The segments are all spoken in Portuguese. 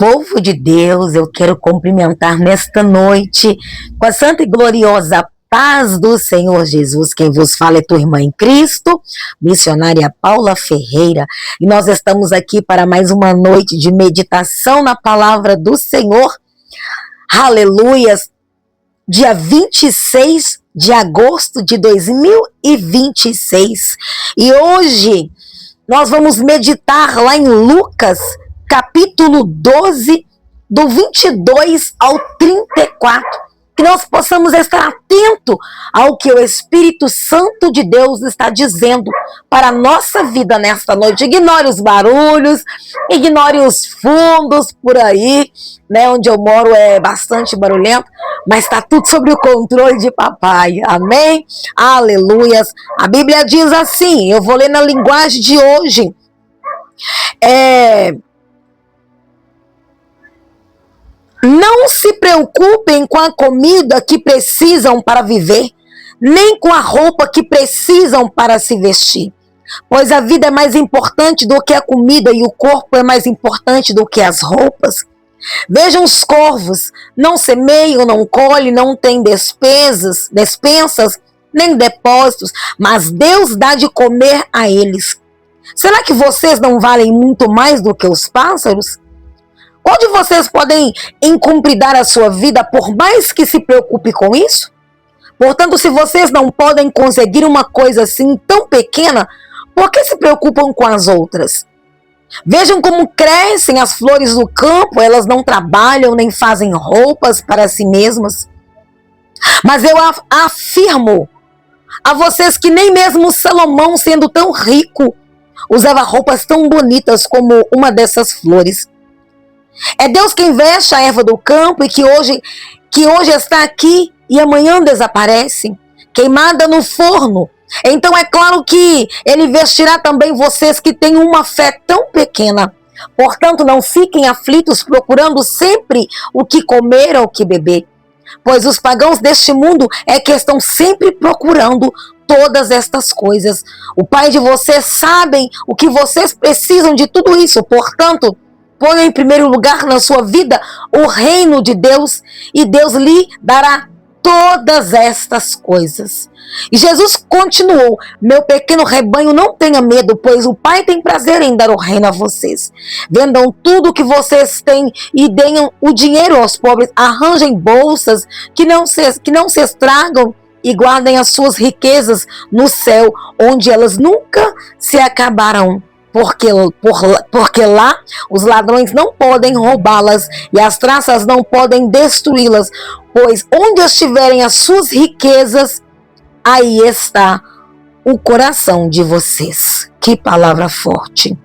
Povo de Deus, eu quero cumprimentar nesta noite com a santa e gloriosa paz do Senhor Jesus. Quem vos fala é tua irmã em Cristo, missionária Paula Ferreira, e nós estamos aqui para mais uma noite de meditação na palavra do Senhor. Aleluias! Dia 26 de agosto de 2026. E hoje nós vamos meditar lá em Lucas, capítulo 12, do 22 ao 34. Que nós possamos estar atentos ao que o Espírito Santo de Deus está dizendo para a nossa vida nesta noite. Ignore os barulhos, ignore os fundos por aí, né? Onde eu moro é bastante barulhento, mas está tudo sob o controle de papai. Amém? Aleluias. A Bíblia diz assim, eu vou ler na linguagem de hoje. Não se preocupem com a comida que precisam para viver, nem com a roupa que precisam para se vestir. Pois a vida é mais importante do que a comida e o corpo é mais importante do que as roupas. Vejam os corvos, não semeiam, não colhem, não têm despensas, nem depósitos, mas Deus dá de comer a eles. Será que vocês não valem muito mais do que os pássaros? Qual de vocês podem encumpridar a sua vida por mais que se preocupe com isso? Portanto, se vocês não podem conseguir uma coisa assim tão pequena, por que se preocupam com as outras? Vejam como crescem as flores do campo, elas não trabalham nem fazem roupas para si mesmas. Mas eu afirmo a vocês que nem mesmo Salomão, sendo tão rico, usava roupas tão bonitas como uma dessas flores. É Deus quem veste a erva do campo e que hoje está aqui e amanhã desaparece, queimada no forno. Então é claro que Ele vestirá também vocês que têm uma fé tão pequena. Portanto, não fiquem aflitos procurando sempre o que comer ou o que beber, pois os pagãos deste mundo é que estão sempre procurando todas estas coisas. O Pai de vocês sabe o que vocês precisam de tudo isso. Portanto, ponha em primeiro lugar na sua vida o reino de Deus e Deus lhe dará todas estas coisas. E Jesus continuou: meu pequeno rebanho, não tenha medo, pois o Pai tem prazer em dar o reino a vocês. Vendam tudo o que vocês têm e deem o dinheiro aos pobres. Arranjem bolsas que não se estragam e guardem as suas riquezas no céu, onde elas nunca se acabarão. Porque lá os ladrões não podem roubá-las e as traças não podem destruí-las, pois onde estiverem as suas riquezas, aí está o coração de vocês. Que palavra forte!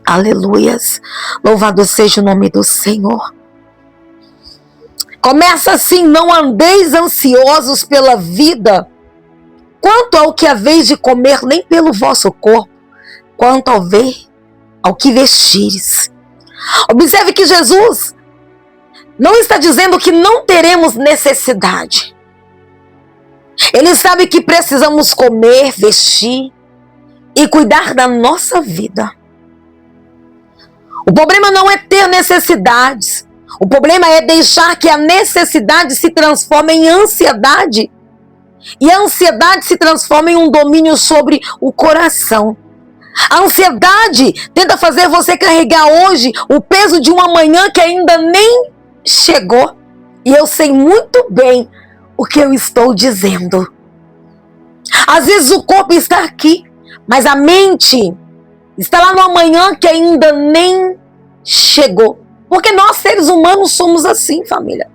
Aleluias! Louvado seja o nome do Senhor. Começa assim: não andeis ansiosos pela vida, quanto ao que haveis de comer, nem pelo vosso corpo, quanto ao que vestires. Observe que Jesus não está dizendo que não teremos necessidade. Ele sabe que precisamos comer, vestir e cuidar da nossa vida. O problema não é ter necessidades. O problema é deixar que a necessidade se transforme em ansiedade. E a ansiedade se transforma em um domínio sobre o coração. A ansiedade tenta fazer você carregar hoje o peso de uma manhã que ainda nem chegou. E eu sei muito bem o que eu estou dizendo. Às vezes o corpo está aqui, mas a mente está lá no amanhã que ainda nem chegou. Porque nós, seres humanos, somos assim, família.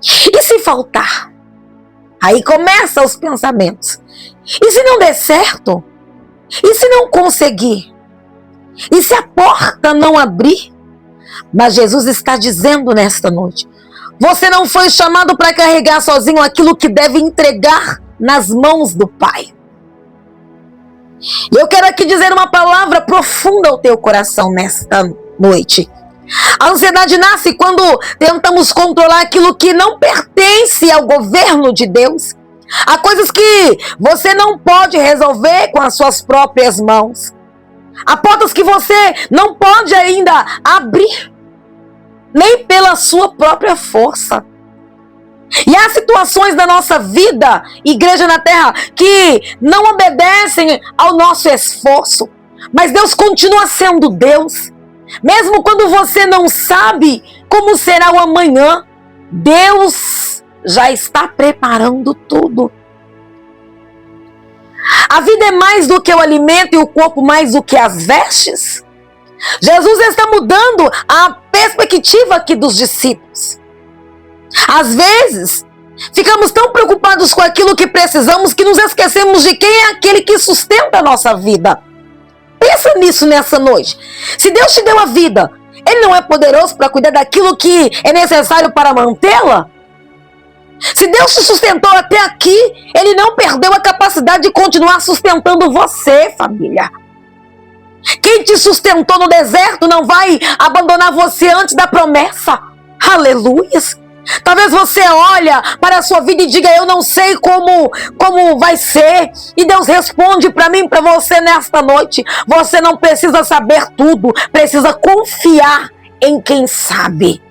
E se faltar? Aí começam os pensamentos. E se não der certo? E se não conseguir? E se a porta não abrir? Mas Jesus está dizendo nesta noite: você não foi chamado para carregar sozinho aquilo que deve entregar nas mãos do Pai. E eu quero aqui dizer uma palavra profunda ao teu coração nesta noite. A ansiedade nasce quando tentamos controlar aquilo que não pertence ao governo de Deus. Há coisas que você não pode resolver com as suas próprias mãos. Há portas que você não pode ainda abrir. nem pela sua própria força. E há situações da nossa vida, igreja na terra, que não obedecem ao nosso esforço. Mas Deus continua sendo Deus. Mesmo quando você não sabe como será o amanhã, Deus já está preparando tudo. A vida é mais do que o alimento e o corpo mais do que as vestes. Jesus está mudando a perspectiva aqui dos discípulos. Às vezes, ficamos tão preocupados com aquilo que precisamos que nos esquecemos de quem é aquele que sustenta a nossa vida. Pensa nisso nessa noite. Se Deus te deu a vida, Ele não é poderoso para cuidar daquilo que é necessário para mantê-la? Se Deus te sustentou até aqui, Ele não perdeu a capacidade de continuar sustentando você, família. Quem te sustentou no deserto não vai abandonar você antes da promessa. Aleluias! Talvez você olha para a sua vida e diga, eu não sei como vai ser. E Deus responde para mim, para você nesta noite. Você não precisa saber tudo, precisa confiar em quem sabe.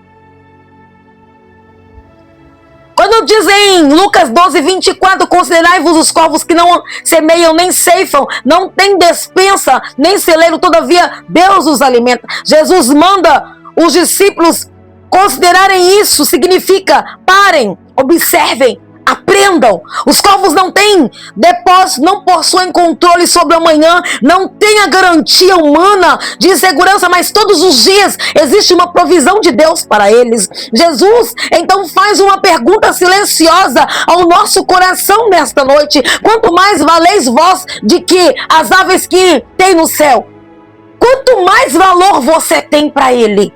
Quando diz em Lucas 12:24, considerai-vos os corvos que não semeiam nem ceifam, não tem despensa, nem celeiro, todavia Deus os alimenta. Jesus manda os discípulos considerarem isso, significa parem, observem, aprendam. Os corvos não têm depósito, não possuem controle sobre o amanhã, não têm a garantia humana de segurança, mas todos os dias existe uma provisão de Deus para eles. Jesus então faz uma pergunta silenciosa ao nosso coração nesta noite: quanto mais valeis vós de que as aves que tem no céu? Quanto mais valor você tem para Ele?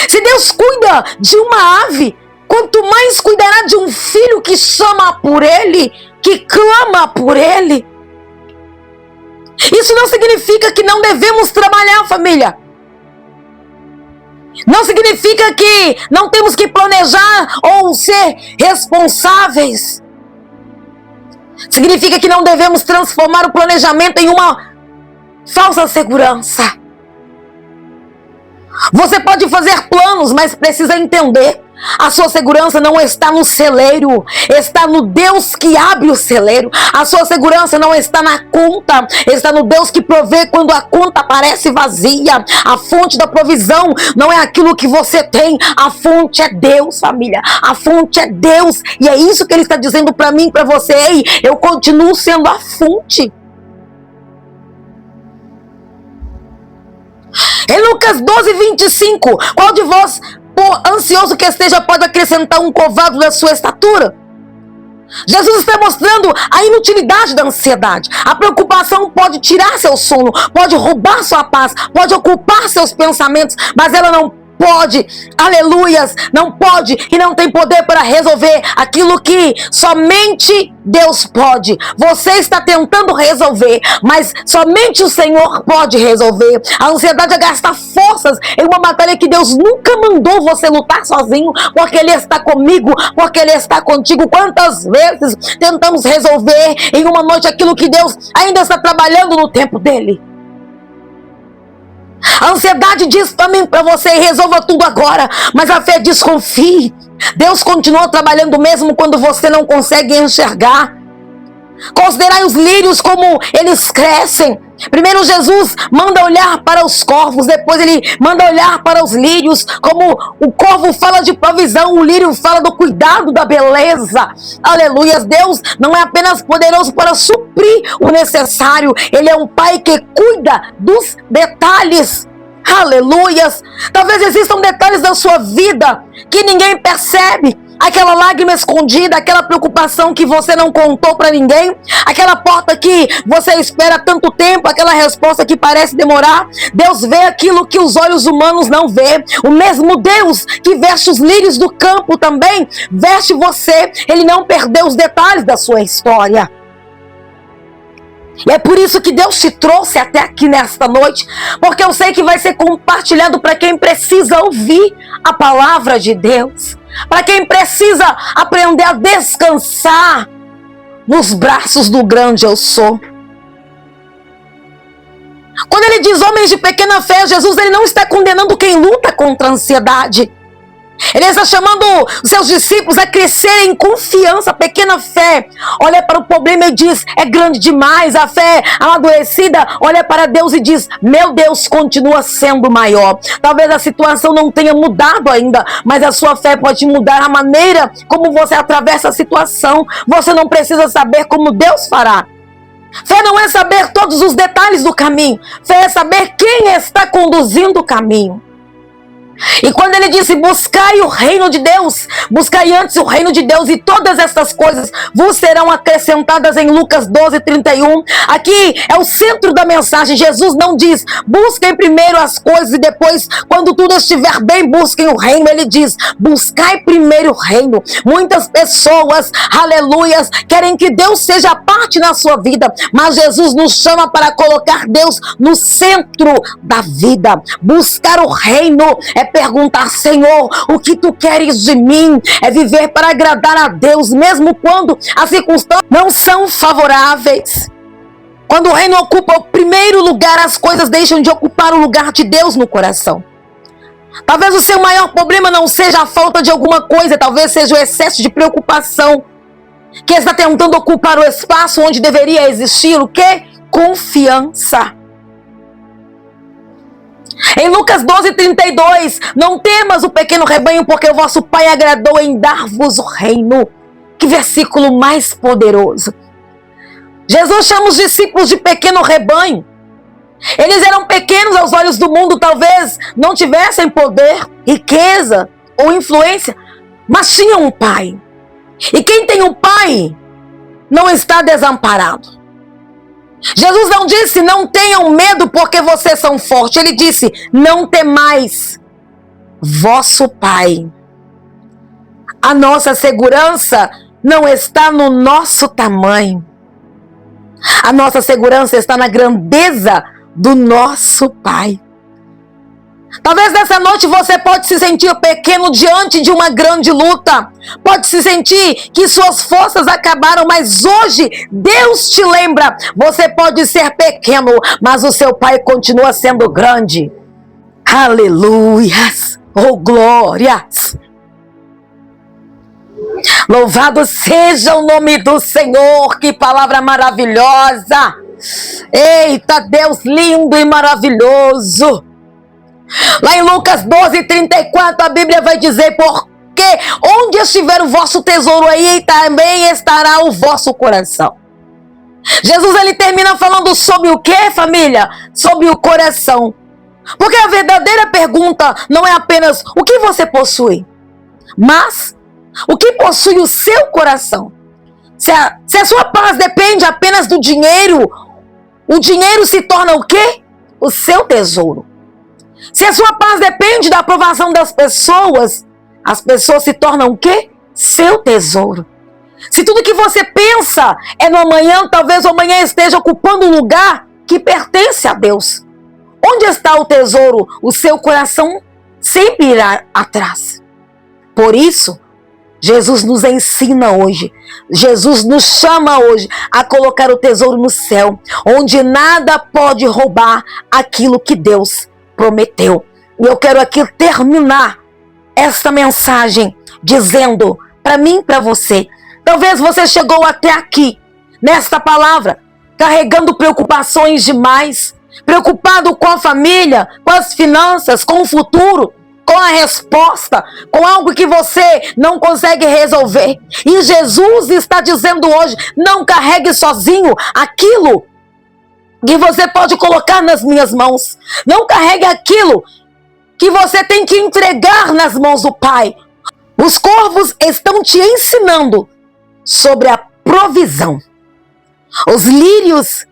Se Deus cuida de uma ave, quanto mais cuidará de um filho que chama por Ele, que clama por Ele. Isso não significa que não devemos trabalhar, família. Não significa que não temos que planejar ou ser responsáveis. Significa que não devemos transformar o planejamento em uma falsa segurança. Você pode fazer planos, mas precisa entender: a sua segurança não está no celeiro, está no Deus que abre o celeiro. A sua segurança não está na conta, está no Deus que provê quando a conta parece vazia. A fonte da provisão não é aquilo que você tem, a fonte é Deus, família. A fonte é Deus, e é isso que Ele está dizendo para mim, para você. Ei, eu continuo sendo a fonte. Em Lucas 12:25, qual de vós, por ansioso que esteja, pode acrescentar um covado da sua estatura? Jesus está mostrando a inutilidade da ansiedade. A preocupação pode tirar seu sono, pode roubar sua paz, pode ocupar seus pensamentos, mas ela não pode, aleluias, não pode e não tem poder para resolver aquilo que somente Deus pode. Você está tentando resolver, mas somente o Senhor pode resolver. A ansiedade é gastar forças em uma batalha que Deus nunca mandou você lutar sozinho, porque Ele está comigo, porque Ele está contigo. Quantas vezes tentamos resolver em uma noite aquilo que Deus ainda está trabalhando no tempo dEle? A ansiedade diz para mim, para você, resolva tudo agora, mas a fé diz, confie. Deus continua trabalhando mesmo quando você não consegue enxergar. Considerai os lírios como eles crescem. Primeiro Jesus manda olhar para os corvos, depois Ele manda olhar para os lírios. Como o corvo fala de provisão, o lírio fala do cuidado, da beleza. Aleluias. Deus não é apenas poderoso para suprir o necessário, Ele é um Pai que cuida dos detalhes. Aleluias. Talvez existam detalhes da sua vida que ninguém percebe. Aquela lágrima escondida, aquela preocupação que você não contou para ninguém, aquela porta que você espera tanto tempo, aquela resposta que parece demorar. Deus vê aquilo que os olhos humanos não vê. O mesmo Deus que veste os lírios do campo também veste você. Ele não perdeu os detalhes da sua história. E é por isso que Deus te trouxe até aqui nesta noite, porque eu sei que vai ser compartilhado para quem precisa ouvir a palavra de Deus, para quem precisa aprender a descansar nos braços do grande eu sou. Quando ele diz homens de pequena fé, Jesus ele não está condenando quem luta contra a ansiedade. Ele está chamando os seus discípulos a crescerem em confiança, pequena fé. Olha para o problema e diz, é grande demais. A fé amadurecida olha para Deus e diz, meu Deus continua sendo maior. Talvez a situação não tenha mudado ainda, mas a sua fé pode mudar a maneira como você atravessa a situação. Você não precisa saber como Deus fará. Fé não é saber todos os detalhes do caminho. Fé é saber quem está conduzindo o caminho. E quando ele disse, buscai o reino de Deus, buscai antes o reino de Deus e todas estas coisas vos serão acrescentadas, em Lucas 12:31. Aqui é o centro da mensagem. Jesus não diz, busquem primeiro as coisas e depois, quando tudo estiver bem, busquem o reino. Ele diz, buscai primeiro o reino. Muitas pessoas, aleluias, querem que Deus seja parte na sua vida, mas Jesus nos chama para colocar Deus no centro da vida. Buscar o reino é perguntar, Senhor, o que tu queres de mim? É viver para agradar a Deus, mesmo quando as circunstâncias não são favoráveis. Quando o reino ocupa o primeiro lugar, as coisas deixam de ocupar o lugar de Deus no coração. Talvez o seu maior problema não seja a falta de alguma coisa, talvez seja o excesso de preocupação, que está tentando ocupar o espaço onde deveria existir o quê? Confiança. Em Lucas 12:32, não temas o pequeno rebanho, porque o vosso Pai agradou em dar-vos o reino. Que versículo mais poderoso. Jesus chama os discípulos de pequeno rebanho. Eles eram pequenos aos olhos do mundo, talvez não tivessem poder, riqueza ou influência, mas tinham um pai. E quem tem um pai não está desamparado. Jesus não disse, não tenham medo porque vocês são fortes. Ele disse, não temais, vosso Pai. A nossa segurança não está no nosso tamanho. A nossa segurança está na grandeza do nosso Pai. Talvez nessa noite você pode se sentir pequeno diante de uma grande luta. Pode se sentir que suas forças acabaram, mas hoje Deus te lembra. Você pode ser pequeno, mas o seu Pai continua sendo grande. Aleluias! Oh, glórias! Louvado seja o nome do Senhor. Que palavra maravilhosa! Eita, Deus lindo e maravilhoso! Lá em Lucas 12:34 a Bíblia vai dizer, porque onde estiver o vosso tesouro, aí também estará o vosso coração. Jesus ele termina falando sobre o que, família? Sobre o coração. Porque a verdadeira pergunta não é apenas o que você possui, mas o que possui o seu coração. Se a sua paz depende apenas do dinheiro, o dinheiro se torna o quê? O seu tesouro. Se a sua paz depende da aprovação das pessoas, as pessoas se tornam o quê? Seu tesouro. Se tudo que você pensa é no amanhã, talvez o amanhã esteja ocupando um lugar que pertence a Deus. Onde está o tesouro? O seu coração sempre irá atrás. Por isso, Jesus nos ensina hoje, Jesus nos chama hoje a colocar o tesouro no céu, onde nada pode roubar aquilo que Deus prometeu. E eu quero aqui terminar esta mensagem dizendo para mim e para você, talvez você chegou até aqui, nesta palavra, carregando preocupações demais, preocupado com a família, com as finanças, com o futuro, com a resposta, com algo que você não consegue resolver. E Jesus está dizendo hoje, não carregue sozinho aquilo que você pode colocar nas minhas mãos. Não carregue aquilo que você tem que entregar nas mãos do Pai. Os corvos estão te ensinando sobre a provisão. Os lírios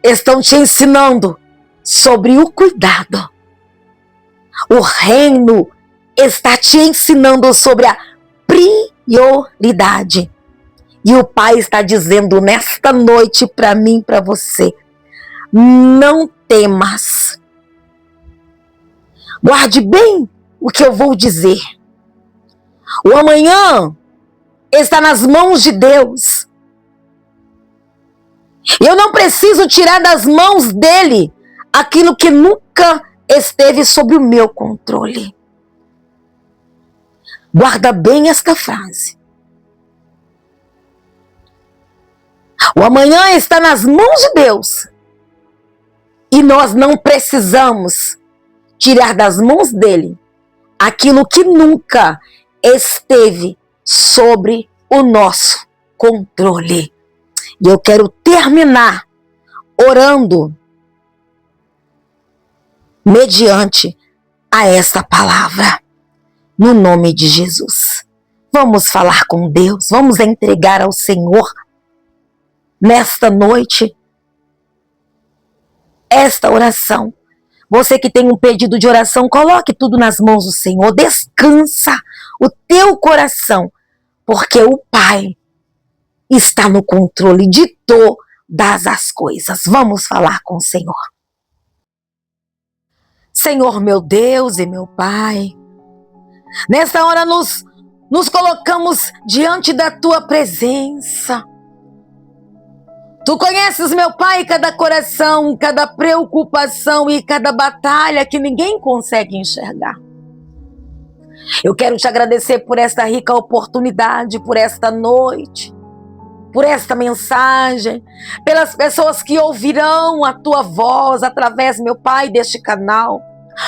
estão te ensinando sobre o cuidado. O reino está te ensinando sobre a prioridade. E o Pai está dizendo nesta noite para mim e para você, não temas. Guarde bem o que eu vou dizer. O amanhã está nas mãos de Deus. Eu não preciso tirar das mãos dele aquilo que nunca esteve sob o meu controle. Guarda bem esta frase. O amanhã está nas mãos de Deus. E nós não precisamos tirar das mãos dele aquilo que nunca esteve sobre o nosso controle. E eu quero terminar orando mediante a esta palavra, no nome de Jesus. Vamos falar com Deus, vamos entregar ao Senhor nesta noite esta oração. Você que tem um pedido de oração, coloque tudo nas mãos do Senhor, descansa o teu coração, porque o Pai está no controle de todas as coisas. Vamos falar com o Senhor. Senhor, meu Deus e meu Pai, nesta hora nos colocamos diante da tua presença. Tu conheces, meu Pai, cada coração, cada preocupação e cada batalha que ninguém consegue enxergar. Eu quero te agradecer por esta rica oportunidade, por esta noite, por esta mensagem, pelas pessoas que ouvirão a tua voz através, meu Pai, deste canal,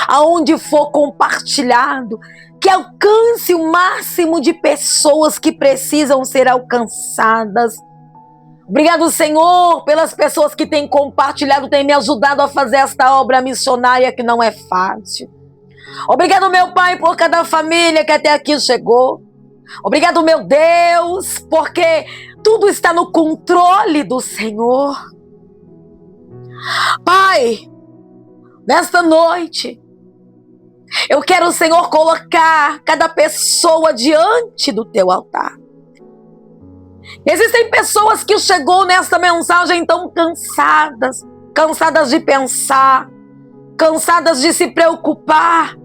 aonde for compartilhado, que alcance o máximo de pessoas que precisam ser alcançadas. Obrigado, Senhor, pelas pessoas que têm compartilhado, têm me ajudado a fazer esta obra missionária que não é fácil. Obrigado, meu Pai, por cada família que até aqui chegou. Obrigado, meu Deus, porque tudo está no controle do Senhor. Pai, nesta noite, eu quero, Senhor, colocar cada pessoa diante do teu altar. Existem pessoas que chegou nessa mensagem tão cansadas de pensar, cansadas de se preocupar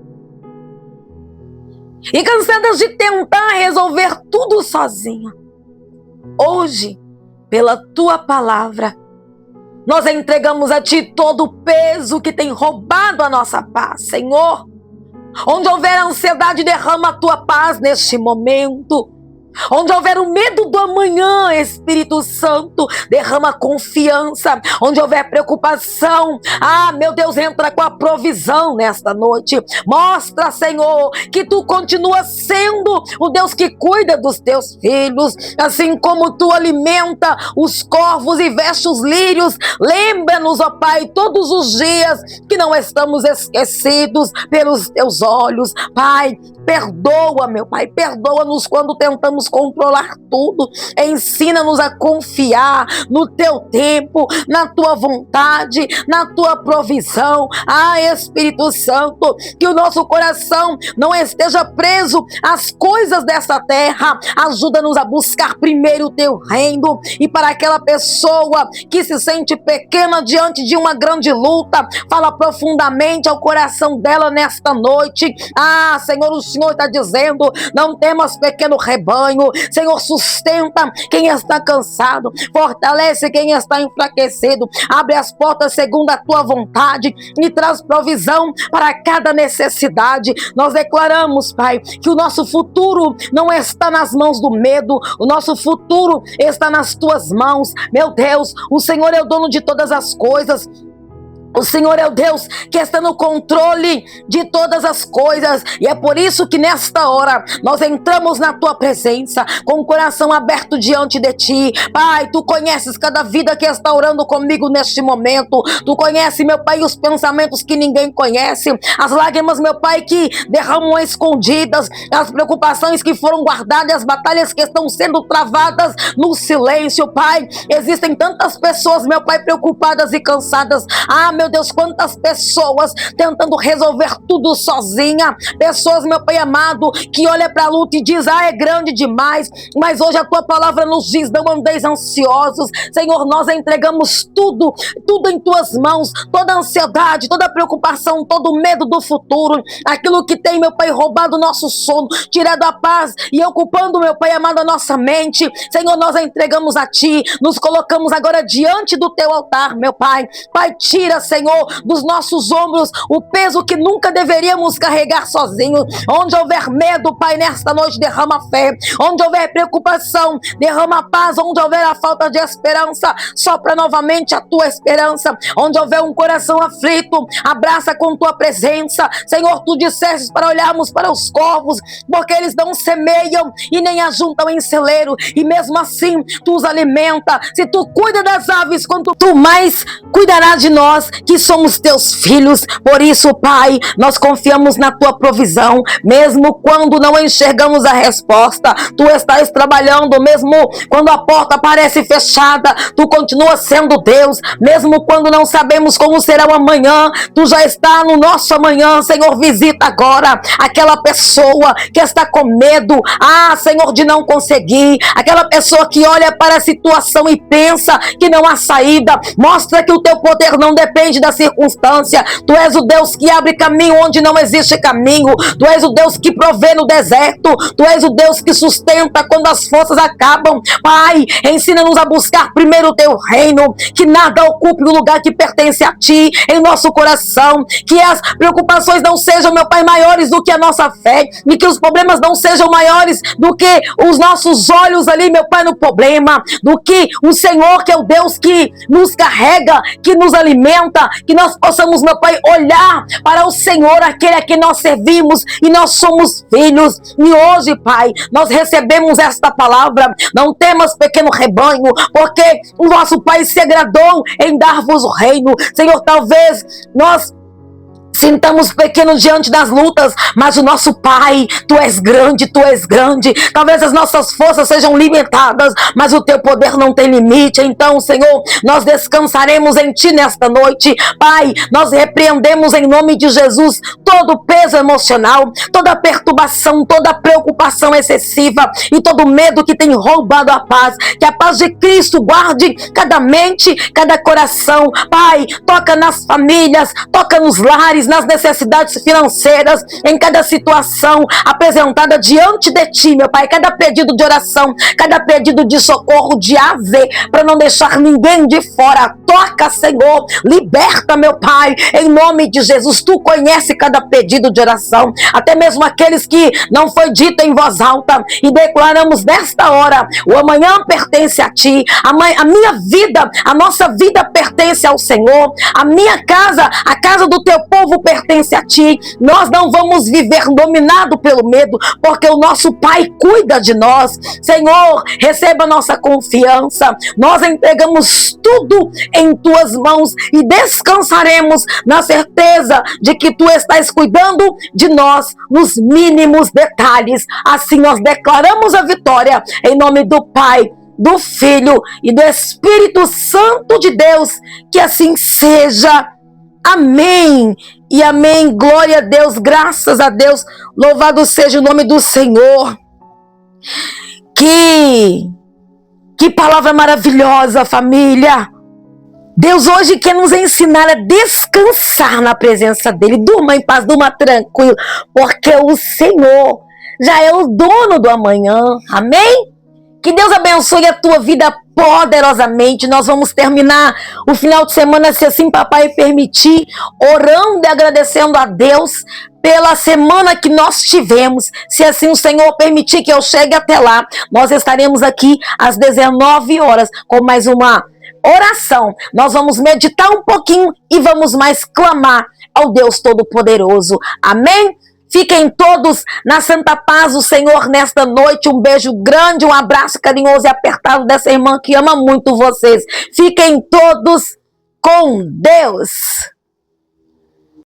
e cansadas de tentar resolver tudo sozinha. Hoje, pela tua palavra, nós entregamos a ti todo o peso que tem roubado a nossa paz, Senhor. Onde houver ansiedade, derrama a tua paz neste momento. Onde houver o medo do amanhã, Espírito Santo, derrama confiança. Onde houver preocupação, meu Deus, entra com a provisão nesta noite. Mostra, Senhor, que tu continuas sendo o Deus que cuida dos teus filhos, assim como tu alimenta os corvos e veste os lírios. Lembra-nos, ó Pai, todos os dias que não estamos esquecidos pelos teus olhos. Pai, perdoa, meu Pai, perdoa-nos quando tentamos controlar tudo. Ensina-nos a confiar no teu tempo, na tua vontade, na tua provisão. Espírito Santo, que o nosso coração não esteja preso às coisas dessa terra. Ajuda-nos a buscar primeiro o teu reino. E para aquela pessoa que se sente pequena diante de uma grande luta, fala profundamente ao coração dela nesta noite. Senhor, o Senhor está dizendo: não temas, pequeno rebanho. Senhor, sustenta quem está cansado, fortalece quem está enfraquecido, abre as portas segundo a tua vontade e traz provisão para cada necessidade. Nós declaramos, Pai, que o nosso futuro não está nas mãos do medo, o nosso futuro está nas tuas mãos. Meu Deus, o Senhor é o dono de todas as coisas. O Senhor é o Deus que está no controle de todas as coisas, e é por isso que nesta hora nós entramos na tua presença com o coração aberto diante de ti. Pai, tu conheces cada vida que está orando comigo neste momento. Tu conheces, meu Pai, os pensamentos que ninguém conhece, as lágrimas, meu Pai, que derramam escondidas, as preocupações que foram guardadas, as batalhas que estão sendo travadas no silêncio. Pai, existem tantas pessoas, meu Pai, preocupadas e cansadas. Meu Deus, quantas pessoas tentando resolver tudo sozinha. Pessoas, meu Pai amado, que olha para a luta e diz: é grande demais. Mas hoje a tua palavra nos diz: não andeis ansiosos. Senhor, nós entregamos tudo em tuas mãos. Toda ansiedade, toda preocupação, todo medo do futuro, aquilo que tem, meu Pai, roubado o nosso sono, tirado a paz e ocupando, meu Pai amado, a nossa mente. Senhor, nós a entregamos a ti, nos colocamos agora diante do teu altar, meu Pai. Pai, tira, Senhor, dos nossos ombros o peso que nunca deveríamos carregar sozinhos. Onde houver medo, Pai, nesta noite derrama fé. Onde houver preocupação, derrama paz. Onde houver a falta de esperança, sopra novamente a tua esperança. Onde houver um coração aflito, abraça com tua presença. Senhor, tu disseste para olharmos para os corvos, porque eles não semeiam e nem ajuntam em celeiro, e mesmo assim tu os alimenta. Se tu cuida das aves, quanto tu mais cuidarás de nós, que somos teus filhos. Por isso, Pai, nós confiamos na tua provisão, mesmo quando não enxergamos a resposta. Tu estás trabalhando, mesmo quando a porta parece fechada, tu continuas sendo Deus. Mesmo quando não sabemos como será o amanhã, tu já está no nosso amanhã. Senhor, visita agora aquela pessoa que está com medo, Senhor, de não conseguir, aquela pessoa que olha para a situação e pensa que não há saída. Mostra que o teu poder não depende da circunstância. Tu és o Deus que abre caminho onde não existe caminho. Tu és o Deus que provê no deserto. Tu és o Deus que sustenta quando as forças acabam. Pai, ensina-nos a buscar primeiro o teu reino, que nada ocupe o lugar que pertence a ti em nosso coração, que as preocupações não sejam, meu Pai, maiores do que a nossa fé, e que os problemas não sejam maiores do que os nossos olhos ali, meu Pai, no problema, do que o Senhor, que é o Deus que nos carrega, que nos alimenta, que nós possamos, meu Pai, olhar para o Senhor, aquele a quem nós servimos, e nós somos filhos. E hoje, Pai, nós recebemos esta palavra. Não temas, pequeno rebanho, porque o nosso Pai se agradou em dar-vos o reino. Senhor, talvez nós sintamos pequenos diante das lutas, mas o nosso Pai, tu és grande, tu és grande. Talvez as nossas forças sejam limitadas, mas o teu poder não tem limite. Então, Senhor, nós descansaremos em ti nesta noite. Pai, nós repreendemos em nome de Jesus todo peso emocional, toda perturbação, toda preocupação excessiva e todo medo que tem roubado a paz. Que a paz de Cristo guarde cada mente, cada coração. Pai, toca nas famílias, toca nos lares, nas necessidades financeiras, em cada situação apresentada diante de ti, meu Pai, cada pedido de oração, cada pedido de socorro, de ave, para não deixar ninguém de fora. Toca, Senhor, liberta, meu Pai, em nome de Jesus. Tu conhece cada pedido de oração, até mesmo aqueles que não foi dito em voz alta, e declaramos nesta hora: o amanhã pertence a ti, a minha vida, a nossa vida pertence ao Senhor, a minha casa, a casa do teu povo pertence a ti. Nós não vamos viver dominado pelo medo, porque o nosso Pai cuida de nós. Senhor, receba nossa confiança. Nós entregamos tudo em tuas mãos e descansaremos na certeza de que tu estás cuidando de nós nos mínimos detalhes. Assim nós declaramos a vitória em nome do Pai, do Filho e do Espírito Santo de Deus. Que assim seja. Amém e amém. Glória a Deus, graças a Deus, louvado seja o nome do Senhor. Que palavra maravilhosa, família. Deus hoje quer nos ensinar a descansar na presença dele. Durma em paz, durma tranquilo, porque o Senhor já é o dono do amanhã. Amém? Que Deus abençoe a tua vida poderosamente. Nós vamos terminar o final de semana, se assim papai permitir, orando e agradecendo a Deus pela semana que nós tivemos. Se assim o Senhor permitir que eu chegue até lá, nós estaremos aqui às 19 horas com mais uma oração. Nós vamos meditar um pouquinho e vamos mais clamar ao Deus Todo-Poderoso. Amém? Fiquem todos na santa paz do Senhor nesta noite. Um beijo grande, um abraço carinhoso e apertado dessa irmã que ama muito vocês. Fiquem todos com Deus.